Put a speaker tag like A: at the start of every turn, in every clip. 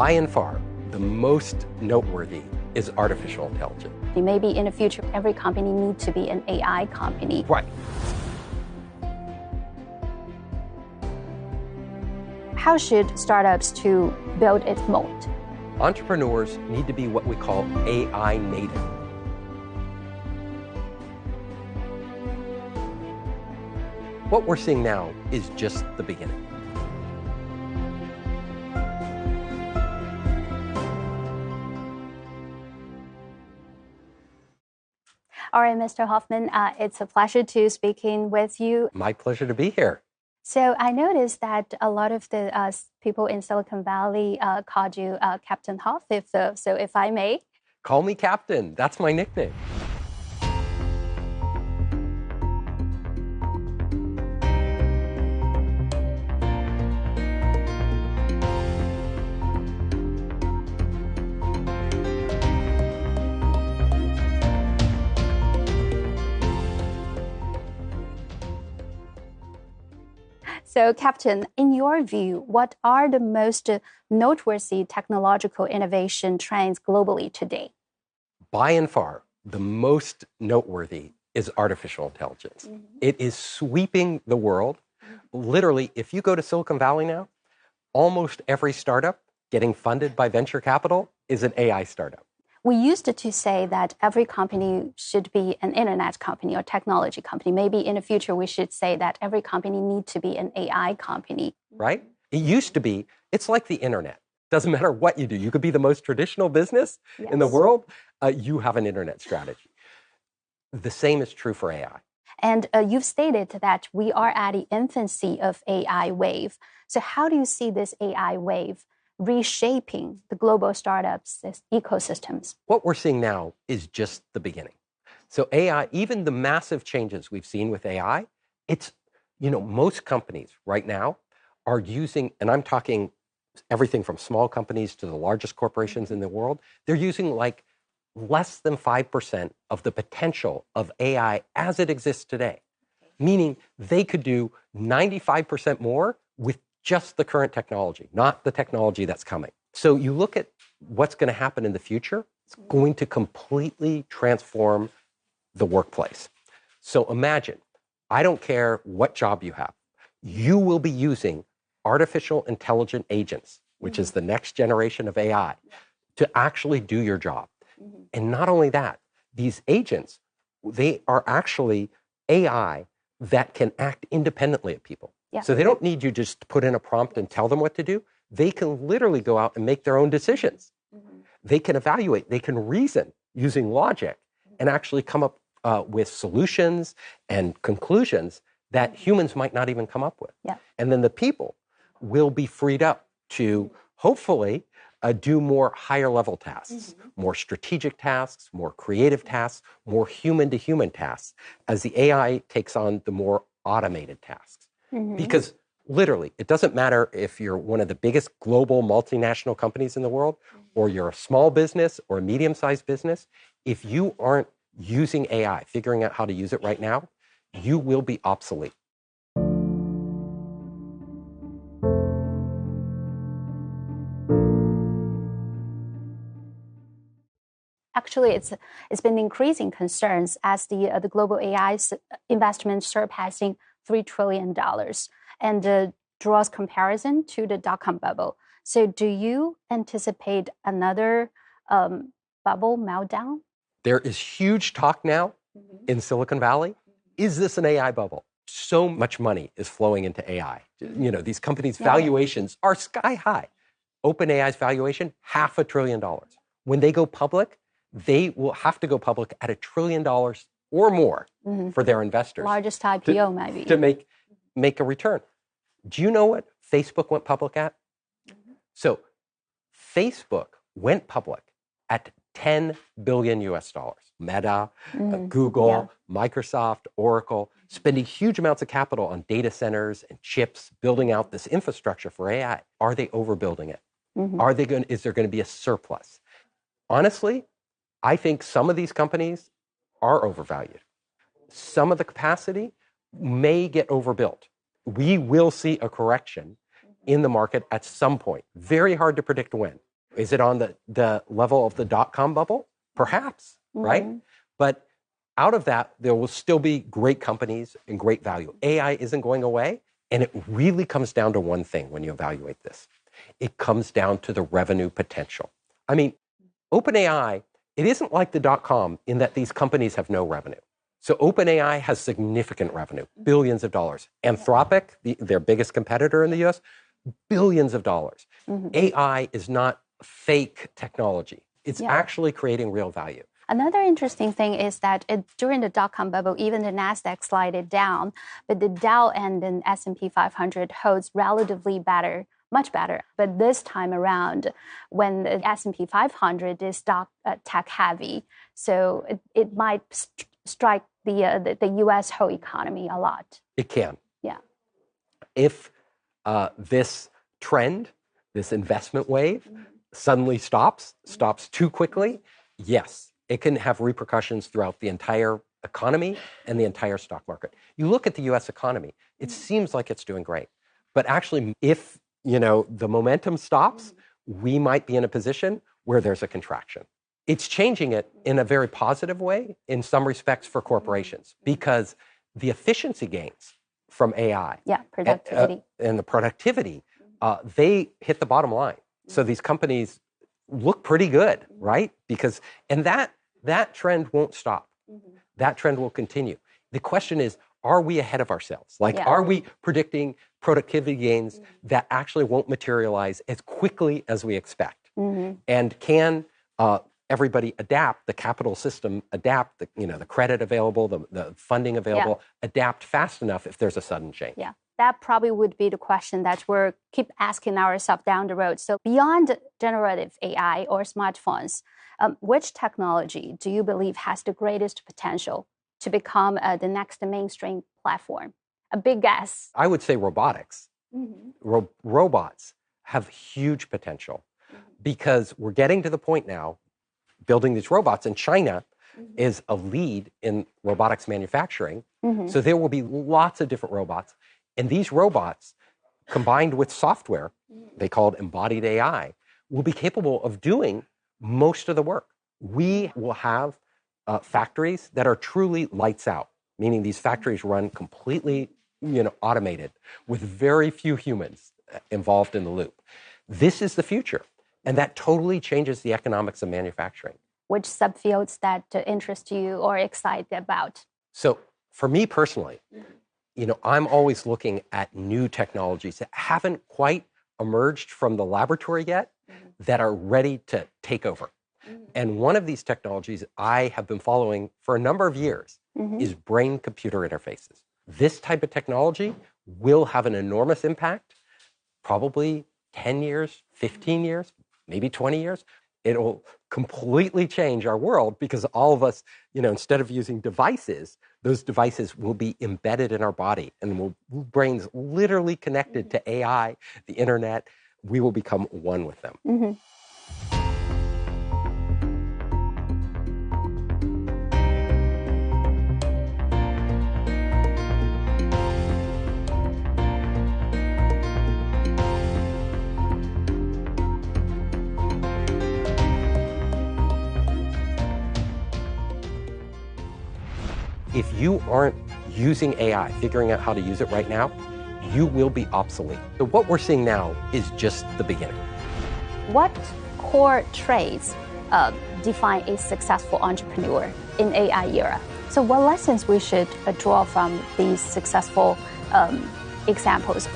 A: By and far, the most noteworthy is artificial intelligence.
B: Maybe in the future, every company needs to be an AI company.
A: Right.
B: How should startups to build its moat?
A: Entrepreneurs need to be what we call AI native. What we're seeing now is just the beginning.
B: All right, Mr. Hoffman, it's a pleasure to speaking with you.
A: My pleasure to be here.
B: So I noticed that a lot of the people in Silicon Valley called you Captain Hoff, so if I may.
A: Call me Captain. That's my nickname.
B: So, Captain, in your view, what are the most noteworthy technological innovation trends globally today?
A: By and far, the most noteworthy is artificial intelligence. Mm-hmm. It is sweeping the world. Mm-hmm. Literally, if you go to Silicon Valley now, almost every startup getting funded by venture capital is an AI startup.
B: We used to say that every company should be an internet company or technology company. Maybe in the future, we should say that every company needs to be an AI company.
A: Right? It used to be, it's like the internet. Doesn't matter what you do. You could be the most traditional business in the world. You have an internet strategy. The same is true for AI.
B: And you've stated that we are at the infancy of AI wave. So how do you see this AI wave reshaping the global startups ecosystems?
A: What we're seeing now is just the beginning. So AI, even the massive changes we've seen with AI, it's, most companies right now are using, and I'm talking everything from small companies to the largest corporations in the world, they're using like less than 5% of the potential of AI as it exists today. Meaning they could do 95% more with just the current technology, not the technology that's coming. So you look at what's going to happen in the future, it's going to completely transform the workplace. So imagine, I don't care what job you have, you will be using artificial intelligent agents, which is the next generation of AI, to actually do your job. And not only that, these agents, they are actually AI that can act independently of people. Yeah. So they don't need you just to put in a prompt and tell them what to do. They can literally go out and make their own decisions. Mm-hmm. They can evaluate, they can reason using logic and actually come up with solutions and conclusions that humans might not even come up with. Yeah. And then the people will be freed up to hopefully do more higher level tasks, more strategic tasks, more creative tasks, more human to human tasks as the AI takes on the more automated tasks. Because literally, it doesn't matter if you're one of the biggest global multinational companies in the world, or you're a small business or a medium-sized business, if you aren't using AI, figuring out how to use it right now, you will be obsolete.
B: Actually, it's been increasing concerns as the global AI investment surpassing $3 trillion and draws comparison to the dot-com bubble. So do you anticipate another bubble meltdown?
A: There is huge talk now in Silicon Valley. Is this an AI bubble? So much money is flowing into AI. These companies' valuations are sky high. OpenAI's valuation, $500 billion. When they go public, they will have to go public at $1 trillion or more for their investors.
B: Largest IPO, maybe.
A: To make a return. Do you know what Facebook went public at? So Facebook went public at $10 billion US. Meta, Google, Microsoft, Oracle, spending huge amounts of capital on data centers and chips, building out this infrastructure for AI. Are they overbuilding it? Is there going to be a surplus? Honestly, I think some of these companies are overvalued. Some of the capacity may get overbuilt. We will see a correction in the market at some point. Very hard to predict when. Is it on the level of the dot-com bubble? Perhaps, right? But out of that, there will still be great companies and great value. AI isn't going away, and it really comes down to one thing when you evaluate this. It comes down to the revenue potential. I mean, OpenAI, it isn't like the dot-com in that these companies have no revenue. So OpenAI has significant revenue, billions of dollars. Anthropic, their biggest competitor in the US, billions of dollars. AI is not fake technology. It's actually creating real value.
B: Another interesting thing is that during the dot-com bubble, even the NASDAQ slided down, but the Dow and the S&P 500 holds relatively better, much better. But this time around, when the S&P 500 is stock tech heavy, so it might strike the U.S. whole economy a lot.
A: It can.
B: Yeah.
A: If this trend, this investment wave, suddenly stops too quickly, yes, it can have repercussions throughout the entire economy and the entire stock market. You look at the U.S. economy, it seems like it's doing great. But actually, if the momentum stops, we might be in a position where there's a contraction. It's changing it in a very positive way in some respects for corporations because the efficiency gains from AI
B: productivity.
A: And the productivity, they hit the bottom line. So these companies look pretty good, right? Because, and that trend won't stop. That trend will continue. The question is, are we ahead of ourselves? Are we predicting productivity gains that actually won't materialize as quickly as we expect? And can everybody adapt, the capital system adapt, the credit available, the funding available, adapt fast enough if there's a sudden change?
B: Yeah, that probably would be the question that we'll keep asking ourselves down the road. So beyond generative AI or smartphones, which technology do you believe has the greatest potential to become the next mainstream platform? A big guess.
A: I would say robotics. Robots have huge potential because we're getting to the point now building these robots, and China is a lead in robotics manufacturing. So there will be lots of different robots. And these robots, combined with software, they call it embodied AI, will be capable of doing most of the work. We will have factories that are truly lights out, meaning these factories run completely automated with very few humans involved in the loop. This is the future. And that totally changes the economics of manufacturing.
B: Which subfields that interest you or excite about?
A: So for me personally, I'm always looking at new technologies that haven't quite emerged from the laboratory yet that are ready to take over. And one of these technologies I have been following for a number of years is brain-computer interfaces. This type of technology will have an enormous impact, probably 10 years, 15 years, maybe 20 years. It'll completely change our world because all of us, instead of using devices, those devices will be embedded in our body and brains literally connected to AI, the internet. We will become one with them. If you aren't using AI, figuring out how to use it right now, you will be obsolete. So what we're seeing now is just the beginning.
B: What core traits define a successful entrepreneur in AI era? So what lessons we should draw from these successful examples?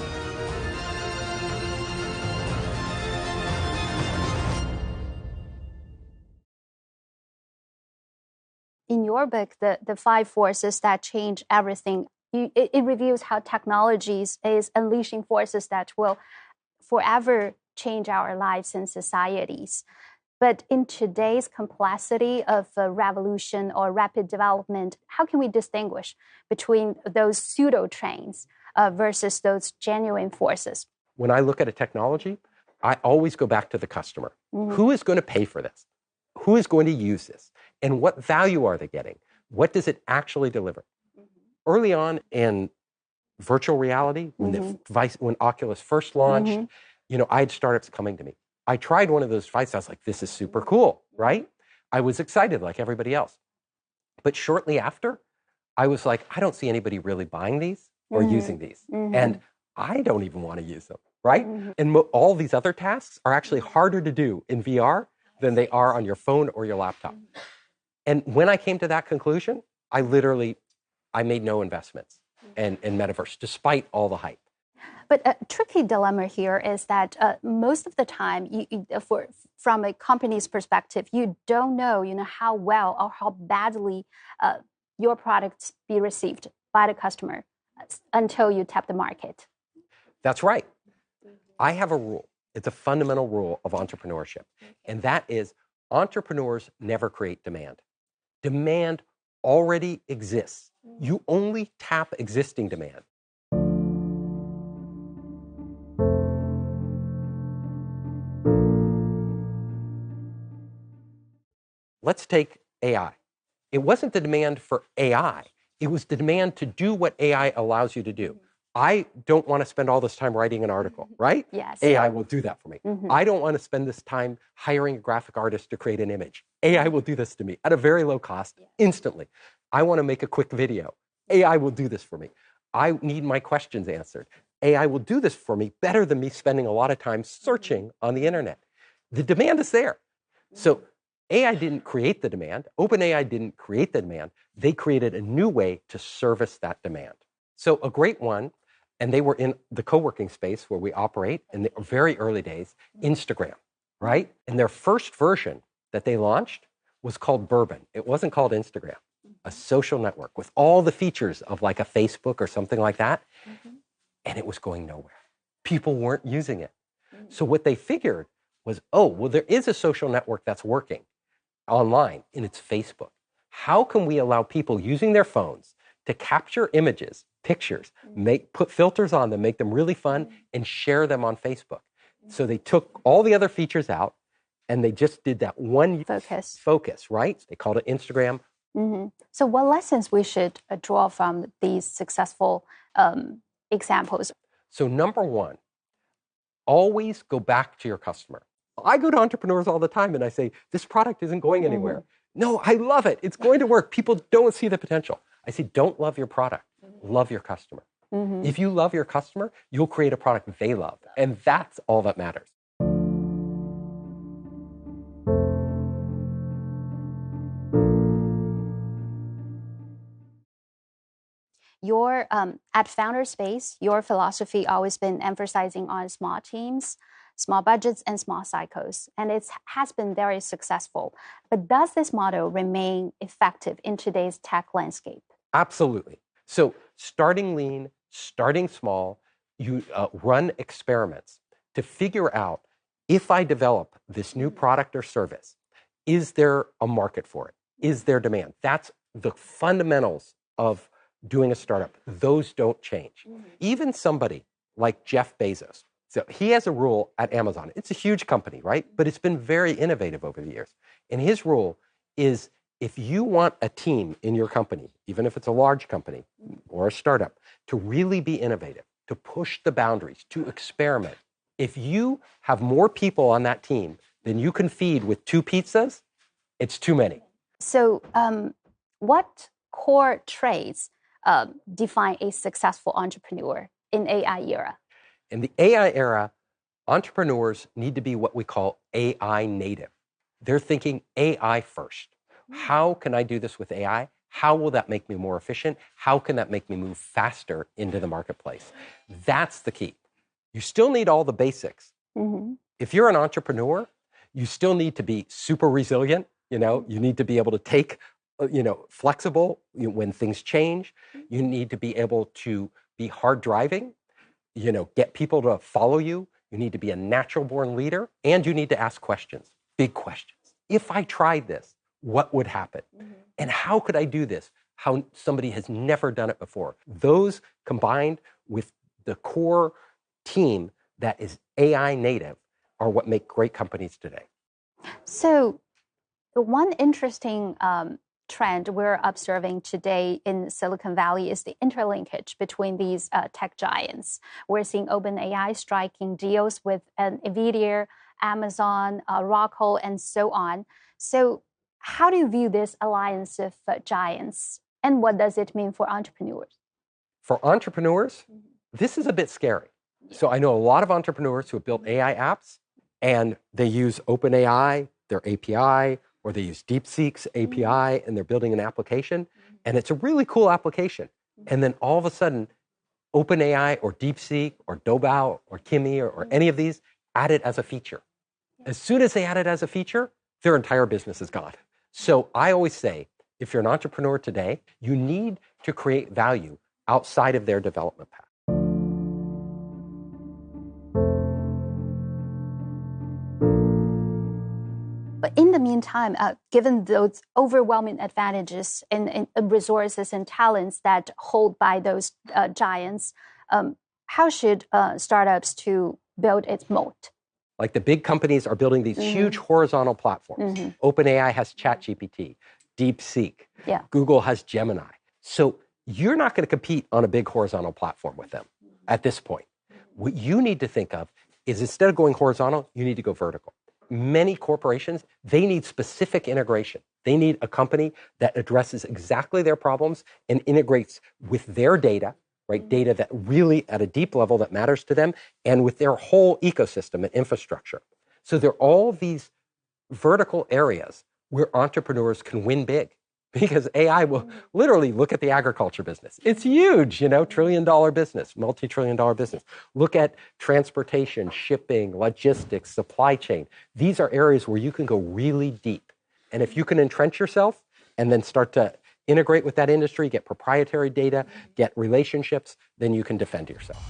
B: In your book, the 5 forces that change everything, it reveals how technologies is unleashing forces that will forever change our lives and societies. But in today's complexity of revolution or rapid development, how can we distinguish between those pseudo trends versus those genuine forces?
A: When I look at a technology, I always go back to the customer. Who is going to pay for this? Who is going to use this? And what value are they getting? What does it actually deliver? Early on in virtual reality, when Oculus first launched, I had startups coming to me. I tried one of those devices. I was like, this is super cool, right? I was excited like everybody else. But shortly after, I was like, I don't see anybody really buying these or using these. And I don't even want to use them, right? And all these other tasks are actually harder to do in VR than they are on your phone or your laptop. And when I came to that conclusion, I made no investments in metaverse, despite all the hype.
B: But a tricky dilemma here is that most of the time, from a company's perspective, you don't know, how well or how badly your products be received by the customer until you tap the market.
A: That's right. I have a rule. It's a fundamental rule of entrepreneurship, and that is entrepreneurs never create demand. Demand already exists. You only tap existing demand. Let's take AI. It wasn't the demand for AI. It was the demand to do what AI allows you to do. I don't want to spend all this time writing an article, right?
B: Yes.
A: AI will do that for me. I don't want to spend this time hiring a graphic artist to create an image. AI will do this to me at a very low cost, instantly. I want to make a quick video. AI will do this for me. I need my questions answered. AI will do this for me better than me spending a lot of time searching on the internet. The demand is there. So AI didn't create the demand. OpenAI didn't create the demand. They created a new way to service that demand. So a great one, and they were in the co-working space where we operate in the very early days, Instagram, right? And their first version that they launched was called Bourbon. It wasn't called Instagram, a social network with all the features of like a Facebook or something like that. And it was going nowhere. People weren't using it. So what they figured was, oh, well, there is a social network that's working online, and it's Facebook. How can we allow people using their phones to capture images, pictures, put filters on them, make them really fun, and share them on Facebook? So they took all the other features out, and they just did that one focus, right? They called it Instagram.
B: So what lessons we should draw from these successful examples?
A: So number one, always go back to your customer. I go to entrepreneurs all the time and I say, this product isn't going anywhere. No, I love it. It's going to work. People don't see the potential. I say, don't love your product. Love your customer. If you love your customer, you'll create a product they love. And that's all that matters.
B: At Founderspace, your philosophy always been emphasizing on small teams, small budgets, and small cycles, and it has been very successful. But does this model remain effective in today's tech landscape?
A: Absolutely. So starting lean, starting small, you run experiments to figure out, if I develop this new product or service, is there a market for it? Is there demand? That's the fundamentals of doing a startup. Those don't change. Even somebody like Jeff Bezos, so he has a rule at Amazon. It's a huge company, right? But it's been very innovative over the years. And his rule is, if you want a team in your company, even if it's a large company or a startup, to really be innovative, to push the boundaries, to experiment, if you have more people on that team than you can feed with 2 pizzas, it's too many.
B: So what core traits define a successful entrepreneur in AI era?
A: In the AI era, entrepreneurs need to be what we call AI native. They're thinking AI first. How can I do this with AI? How will that make me more efficient? How can that make me move faster into the marketplace? That's the key. You still need all the basics. If you're an entrepreneur, you still need to be super resilient. You need to be able to take, flexible when things change. You need to be able to be hard driving, get people to follow you. You need to be a natural born leader, and you need to ask questions, big questions. If I tried this, what would happen? And how could I do this? How somebody has never done it before. Those combined with the core team that is AI native are what make great companies today.
B: So the one interesting trend we're observing today in Silicon Valley is the interlinkage between these tech giants. We're seeing OpenAI striking deals with NVIDIA Amazon, Rockwell, and so on. So how do you view this alliance of giants, and what does it mean for entrepreneurs?
A: For entrepreneurs, this is a bit scary. So I know a lot of entrepreneurs who have built AI apps, and they use OpenAI, their API, or they use DeepSeek's API, and they're building an application, and it's a really cool application. And then all of a sudden, OpenAI or DeepSeek or Doubao or Kimi or any of these add it as a feature. As soon as they add it as a feature, their entire business is gone. So I always say, if you're an entrepreneur today, you need to create value outside of their development path.
B: But in the meantime, given those overwhelming advantages in resources and talents that hold by those giants, how should startups to build its moat?
A: Like the big companies are building these huge horizontal platforms. OpenAI has ChatGPT, DeepSeek, Google has Gemini. So you're not going to compete on a big horizontal platform with them at this point. What you need to think of is instead of going horizontal, you need to go vertical. Many corporations, they need specific integration. They need a company that addresses exactly their problems and integrates with their data, right? Data that really at a deep level that matters to them and with their whole ecosystem and infrastructure. So there are all these vertical areas where entrepreneurs can win big because AI will literally look at the agriculture business. It's huge, $1 trillion business, multi-trillion dollar business. Look at transportation, shipping, logistics, supply chain. These are areas where you can go really deep. And if you can entrench yourself and then start to integrate with that industry, get proprietary data, get relationships, then you can defend yourself.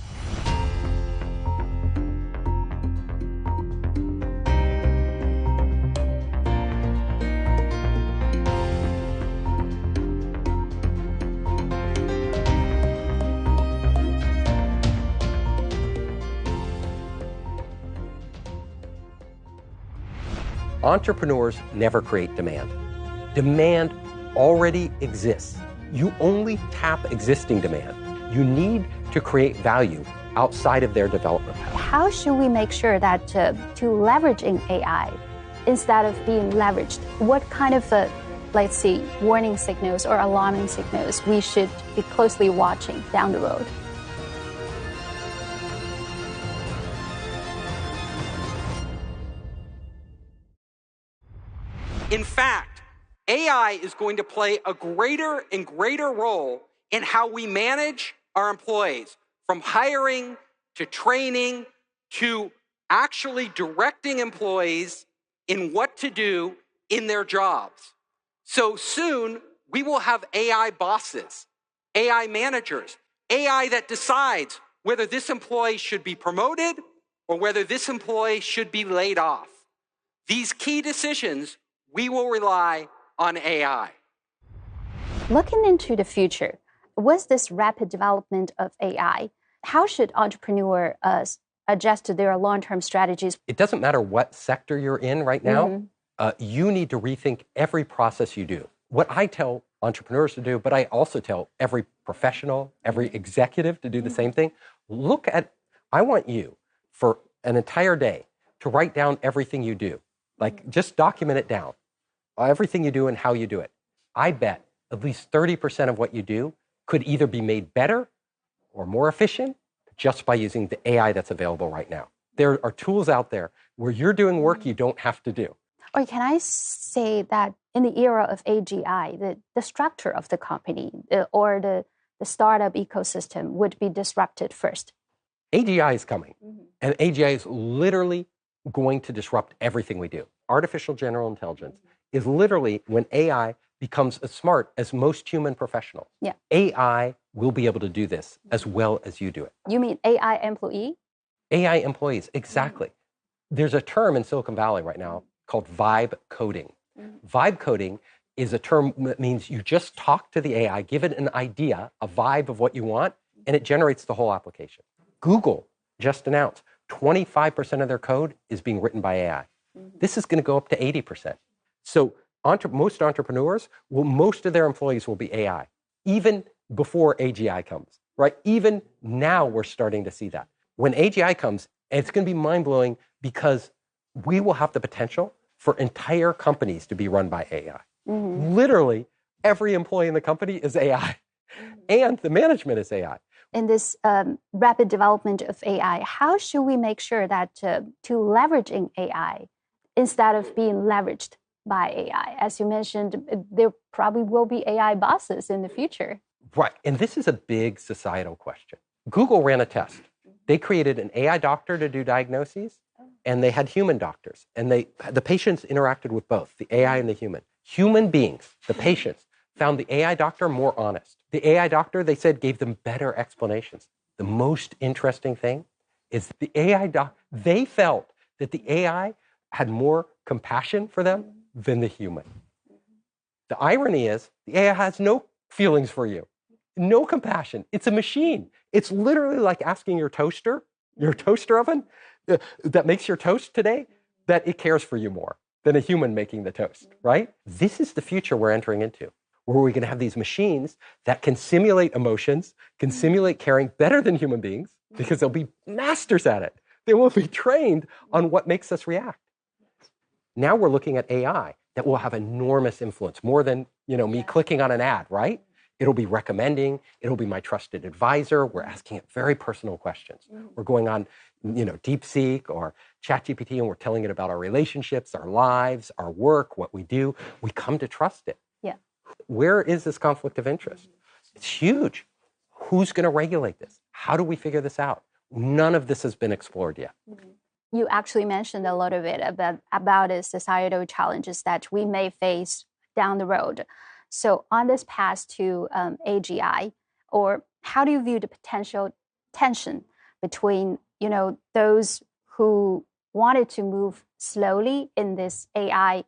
A: Entrepreneurs never create demand. Demand already exists. You only tap existing demand. You need to create value outside of their development path.
B: How should we make sure that to leveraging AI instead of being leveraged, what kind of, let's see, warning signals or alarming signals we should be closely watching down the road?
C: In fact, AI is going to play a greater and greater role in how we manage our employees, from hiring to training to actually directing employees in what to do in their jobs. So soon, we will have AI bosses, AI managers, AI that decides whether this employee should be promoted or whether this employee should be laid off. These key decisions, we will rely on AI.
B: Looking into the future, with this rapid development of AI, how should entrepreneurs adjust to their long-term strategies?
A: It doesn't matter what sector you're in right now. You need to rethink every process you do. What I tell entrepreneurs to do, but I also tell every professional, every executive to do the same thing. I want you for an entire day to write down everything you do. Like just document it down. Everything you do and how you do it. I bet at least 30% of what you do could either be made better or more efficient just by using the AI that's available right now. There are tools out there where you're doing work you don't have to do.
B: Or can I say that in the era of AGI, the structure of the company or the startup ecosystem would be disrupted first?
A: AGI is coming, and AGI is literally going to disrupt everything we do. Artificial general intelligence is literally when AI becomes as smart as most human professionals. AI will be able to do this as well as you do it.
B: You mean AI employee?
A: AI employees, exactly. There's a term in Silicon Valley right now called vibe coding. Vibe coding is a term that means you just talk to the AI, give it an idea, a vibe of what you want, and it generates the whole application. Google just announced 25% of their code is being written by AI. This is going to go up to 80%. So most entrepreneurs, most of their employees will be AI, even before AGI comes, right? Even now we're starting to see that. When AGI comes, it's going to be mind-blowing because we will have the potential for entire companies to be run by AI. Literally, every employee in the company is AI, and the management is AI.
B: In this rapid development of AI, how should we make sure that to leveraging AI instead of being leveraged by AI? As you mentioned, there probably will be AI bosses in the future.
A: Right, and this is a big societal question. Google ran a test. They created an AI doctor to do diagnoses, and they had human doctors. And the patients interacted with both, the AI and the human. Human beings, the patients, found the AI doctor more honest. The AI doctor, they said, gave them better explanations. The most interesting thing is the AI they felt that the AI had more compassion for them than the human. The irony is the AI has no feelings for you, no compassion. It's a machine. It's literally like asking your toaster oven that makes your toast today, that it cares for you more than a human making the toast, right? This is the future we're entering into, where we're going to have these machines that can simulate emotions, can simulate caring better than human beings, because they'll be masters at it. They will be trained on what makes us react. Now we're looking at AI that will have enormous influence, more than me clicking on an ad, right? It'll be recommending. It'll be my trusted advisor. We're asking it very personal questions. We're going on, DeepSeek or ChatGPT, and we're telling it about our relationships, our lives, our work, what we do. We come to trust it.
B: Yeah.
A: Where is this conflict of interest? It's huge. Who's going to regulate this? How do we figure this out? None of this has been explored yet.
B: You actually mentioned a little bit about the societal challenges that we may face down the road. So on this path to AGI, or how do you view the potential tension between, those who wanted to move slowly in this AI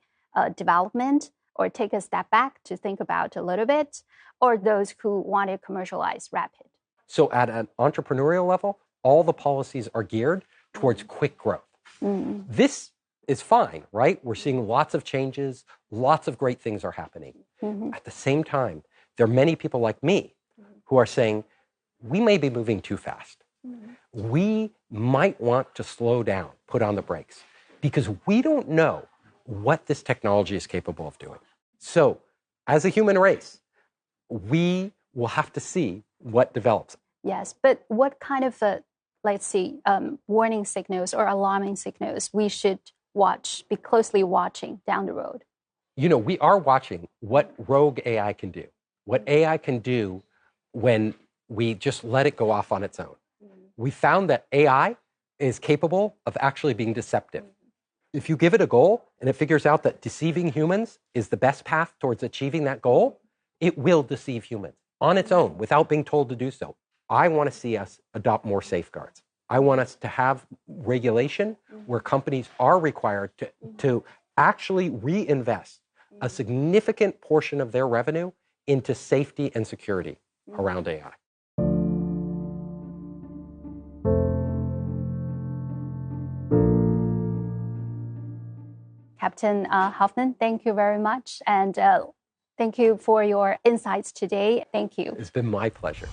B: development, or take a step back to think about a little bit, or those who want to commercialize rapid?
A: So at an entrepreneurial level, all the policies are geared towards quick growth. This is fine, right? We're seeing lots of changes, lots of great things are happening. At the same time, there are many people like me who are saying, we may be moving too fast. We might want to slow down, put on the brakes, because we don't know what this technology is capable of doing. So as a human race, we will have to see what develops.
B: Yes, but what kind of, warning signals or alarming signals we should be closely watching down the road?
A: We are watching what rogue AI can do, what AI can do when we just let it go off on its own. We found that AI is capable of actually being deceptive. If you give it a goal and it figures out that deceiving humans is the best path towards achieving that goal, it will deceive humans on its own without being told to do so. I want to see us adopt more safeguards. I want us to have regulation where companies are required to actually reinvest a significant portion of their revenue into safety and security around AI.
B: Captain Hoffman, thank you very much. And thank you for your insights today. Thank you.
A: It's been my pleasure.